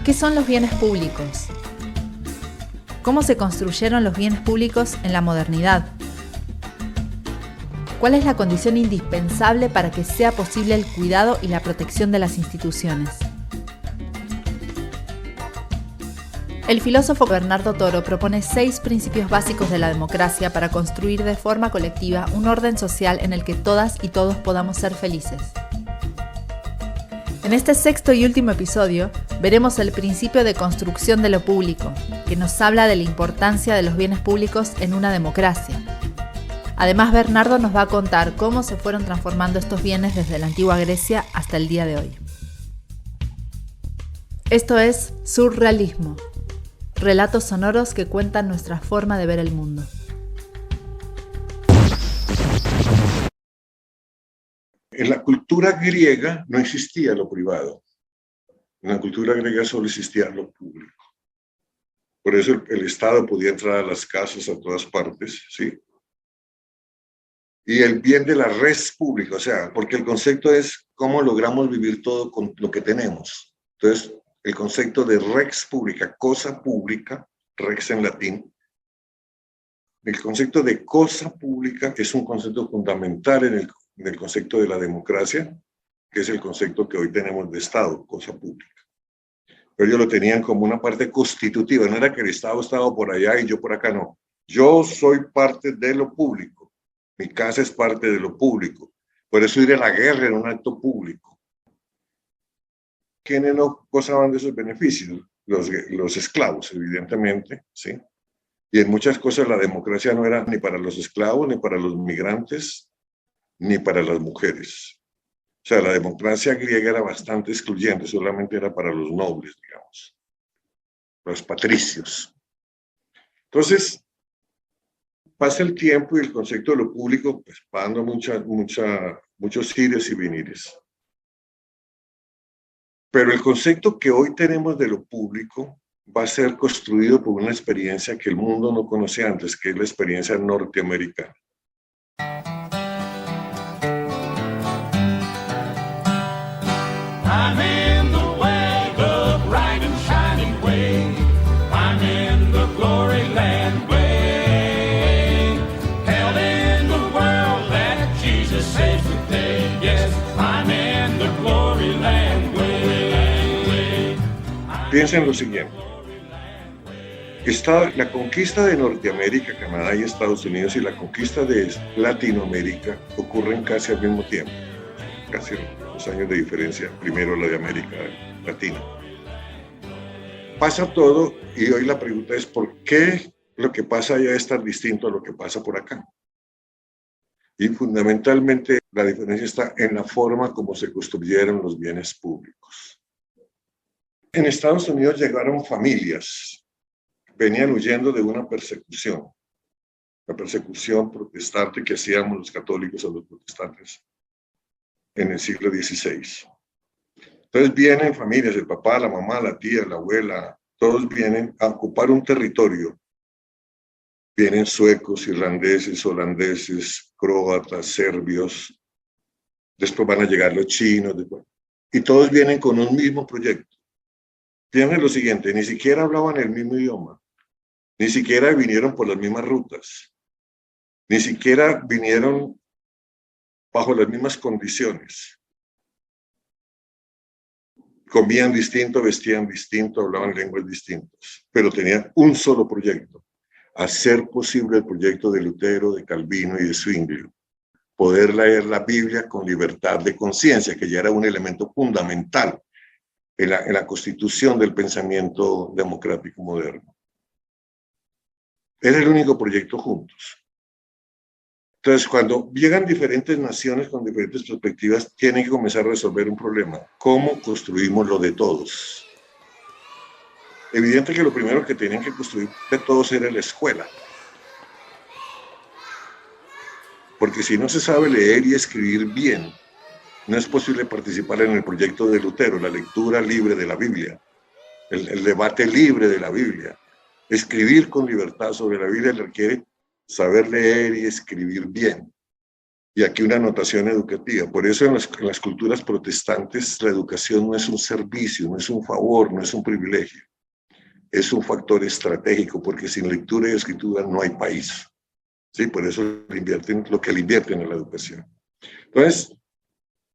¿Qué son los bienes públicos? ¿Cómo se construyeron los bienes públicos en la modernidad? ¿Cuál es la condición indispensable para que sea posible el cuidado y la protección de las instituciones? El filósofo Bernardo Toro propone 6 principios básicos de la democracia para construir de forma colectiva un orden social en el que todas y todos podamos ser felices. En este 6º y último episodio, veremos el principio de construcción de lo público, que nos habla de la importancia de los bienes públicos en una democracia. Además, Bernardo nos va a contar cómo se fueron transformando estos bienes desde la antigua Grecia hasta el día de hoy. Esto es Surrealismo, relatos sonoros que cuentan nuestra forma de ver el mundo. En la cultura griega no existía lo privado. En la cultura griega solo existía lo público. Por eso el Estado podía entrar a las casas a todas partes, ¿sí? Y el bien de la res pública, o sea, porque el concepto es cómo logramos vivir todo con lo que tenemos. Entonces, el concepto de rex pública, cosa pública, rex en latín, el concepto de cosa pública es un concepto fundamental en el concepto de la democracia, que es el concepto que hoy tenemos de Estado, cosa pública. Pero ellos lo tenían como una parte constitutiva, no era que el Estado estaba por allá y yo por acá, no. Yo soy parte de lo público, mi casa es parte de lo público, por eso ir a la guerra era un acto público. ¿Quiénes no gozaban de esos beneficios? Los esclavos, evidentemente, ¿sí? Y en muchas cosas la democracia no era ni para los esclavos, ni para los migrantes, ni para las mujeres. O sea, la democracia griega era bastante excluyente, solamente era para los nobles, digamos, los patricios. Entonces, pasa el tiempo y el concepto de lo público pues, va dando muchos ires y venires. Pero el concepto que hoy tenemos de lo público va a ser construido por una experiencia que el mundo no conocía antes, que es la experiencia norteamericana. I'm in the way, the bright and shining way. I'm in the glory land way. Held in the world that Jesus saves today. Yes, I'm in the glory land way. Piensen lo siguiente. La conquista de Norteamérica, Canadá y Estados Unidos y la conquista de Latinoamérica ocurren casi al mismo tiempo. Casi 2 años de diferencia, primero la de América Latina. Pasa todo y hoy la pregunta es ¿por qué lo que pasa allá es tan distinto a lo que pasa por acá? Y fundamentalmente la diferencia está en la forma como se construyeron los bienes públicos. En Estados Unidos llegaron familias, venían huyendo de una persecución, la persecución protestante que hacíamos los católicos a los protestantes en el siglo XVI. Entonces vienen familias, el papá, la mamá, la tía, la abuela, todos vienen a ocupar un territorio. Vienen suecos, irlandeses, holandeses, croatas, serbios, después van a llegar los chinos, después, y todos vienen con un mismo proyecto. Piensen lo siguiente, ni siquiera hablaban el mismo idioma, ni siquiera vinieron por las mismas rutas, ni siquiera vinieron bajo las mismas condiciones. Comían distinto, vestían distinto, hablaban lenguas distintas, pero tenían un solo proyecto, hacer posible el proyecto de Lutero, de Calvino y de Zwinglio, poder leer la Biblia con libertad de conciencia, que ya era un elemento fundamental en la constitución del pensamiento democrático moderno. Era el único proyecto juntos. Entonces, cuando llegan diferentes naciones con diferentes perspectivas, tienen que comenzar a resolver un problema. ¿Cómo construimos lo de todos? Evidente que lo primero que tenían que construir de todos era la escuela. Porque si no se sabe leer y escribir bien, no es posible participar en el proyecto de Lutero, la lectura libre de la Biblia, el debate libre de la Biblia. Escribir con libertad sobre la Biblia requiere saber leer y escribir bien. Y aquí una anotación educativa. Por eso en las culturas protestantes la educación no es un servicio, no es un favor, no es un privilegio. Es un factor estratégico, porque sin lectura y escritura no hay país. ¿Sí? Por eso le invierten lo que le invierten en la educación. Entonces,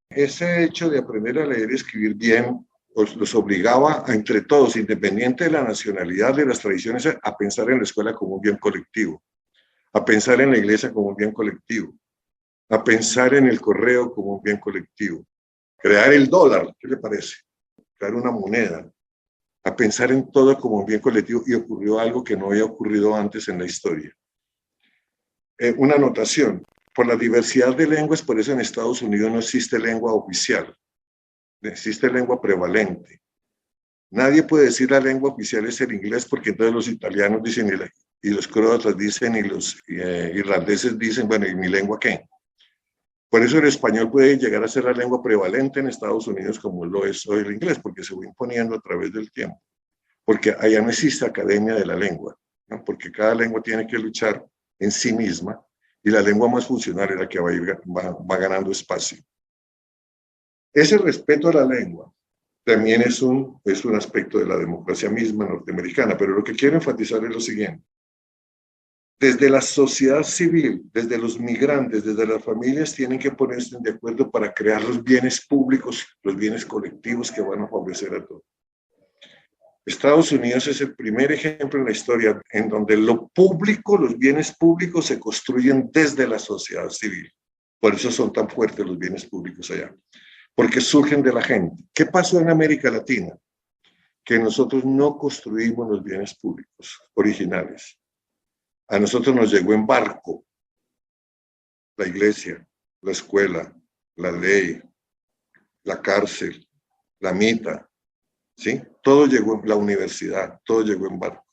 ese hecho de aprender a leer y escribir bien los obligaba a, entre todos, independiente de la nacionalidad, de las tradiciones, a pensar en la escuela como un bien colectivo, a pensar en la iglesia como un bien colectivo, a pensar en el correo como un bien colectivo, crear el dólar, ¿qué le parece? Crear una moneda, a pensar en todo como un bien colectivo, y ocurrió algo que no había ocurrido antes en la historia. Una anotación, por la diversidad de lenguas, por eso en Estados Unidos no existe lengua oficial, existe lengua prevalente. Nadie puede decir la lengua oficial es el inglés, porque entonces los italianos dicen, y los croatas dicen, y los irlandeses dicen, bueno, ¿y mi lengua qué? Por eso el español puede llegar a ser la lengua prevalente en Estados Unidos, como lo es hoy el inglés, porque se va imponiendo a través del tiempo. Porque allá no existe academia de la lengua, ¿no? Porque cada lengua tiene que luchar en sí misma, y la lengua más funcional es la que va ganando espacio. Ese respeto a la lengua también es un aspecto de la democracia misma norteamericana, pero lo que quiero enfatizar es lo siguiente. Desde la sociedad civil, desde los migrantes, desde las familias, tienen que ponerse de acuerdo para crear los bienes públicos, los bienes colectivos que van a favorecer a todos. Estados Unidos es el primer ejemplo en la historia en donde lo público, los bienes públicos se construyen desde la sociedad civil. Por eso son tan fuertes los bienes públicos allá, porque surgen de la gente. ¿Qué pasó en América Latina? Que nosotros no construimos los bienes públicos originales. A nosotros nos llegó en barco la iglesia, la escuela, la ley, la cárcel, la mita, ¿sí? Todo llegó, la universidad, todo llegó en barco.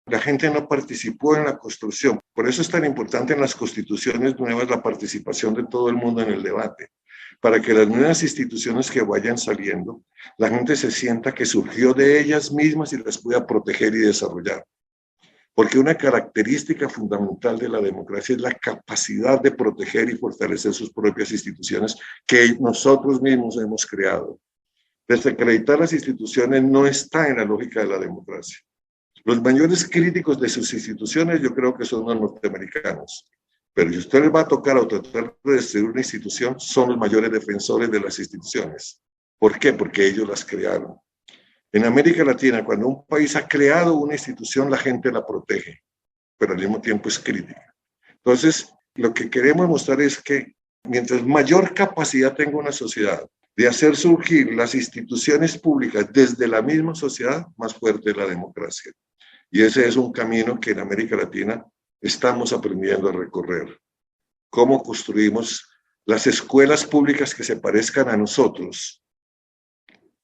La gente no participó en la construcción. Por eso es tan importante en las constituciones nuevas la participación de todo el mundo en el debate, para que las nuevas instituciones que vayan saliendo, la gente se sienta que surgió de ellas mismas y las pueda proteger y desarrollar. Porque una característica fundamental de la democracia es la capacidad de proteger y fortalecer sus propias instituciones que nosotros mismos hemos creado. Desacreditar las instituciones no está en la lógica de la democracia. Los mayores críticos de sus instituciones yo creo que son los norteamericanos. Pero si usted les va a tocar o tratar de destruir una institución, son los mayores defensores de las instituciones. ¿Por qué? Porque ellos las crearon. En América Latina, cuando un país ha creado una institución, la gente la protege, pero al mismo tiempo es crítica. Entonces, lo que queremos mostrar es que mientras mayor capacidad tenga una sociedad de hacer surgir las instituciones públicas desde la misma sociedad, más fuerte es la democracia. Y ese es un camino que en América Latina estamos aprendiendo a recorrer. ¿Cómo construimos las escuelas públicas que se parezcan a nosotros?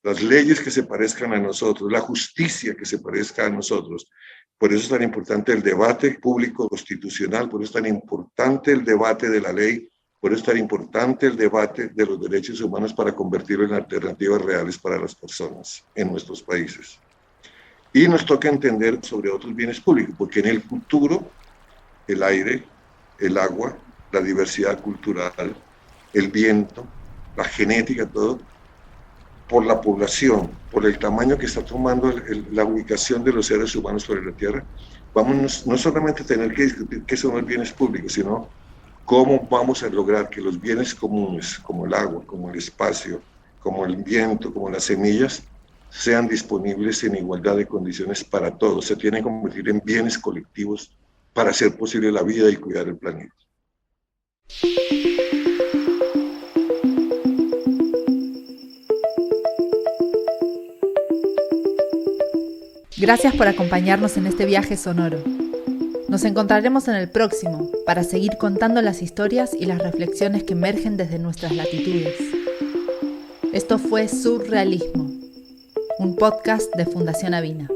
Las leyes que se parezcan a nosotros, la justicia que se parezca a nosotros. Por eso es tan importante el debate público constitucional, por eso es tan importante el debate de la ley, por eso es tan importante el debate de los derechos humanos para convertirlo en alternativas reales para las personas en nuestros países. Y nos toca entender sobre otros bienes públicos, porque en el futuro, el aire, el agua, la diversidad cultural, el viento, la genética, todo, por la población, por el tamaño que está tomando la ubicación de los seres humanos sobre la Tierra, vamos no solamente a tener que discutir qué son los bienes públicos, sino cómo vamos a lograr que los bienes comunes, como el agua, como el espacio, como el viento, como las semillas, sean disponibles en igualdad de condiciones para todos. Se tienen que convertir en bienes colectivos para hacer posible la vida y cuidar el planeta. Gracias por acompañarnos en este viaje sonoro. Nos encontraremos en el próximo para seguir contando las historias y las reflexiones que emergen desde nuestras latitudes. Esto fue Surrealismo, un podcast de Fundación Avina.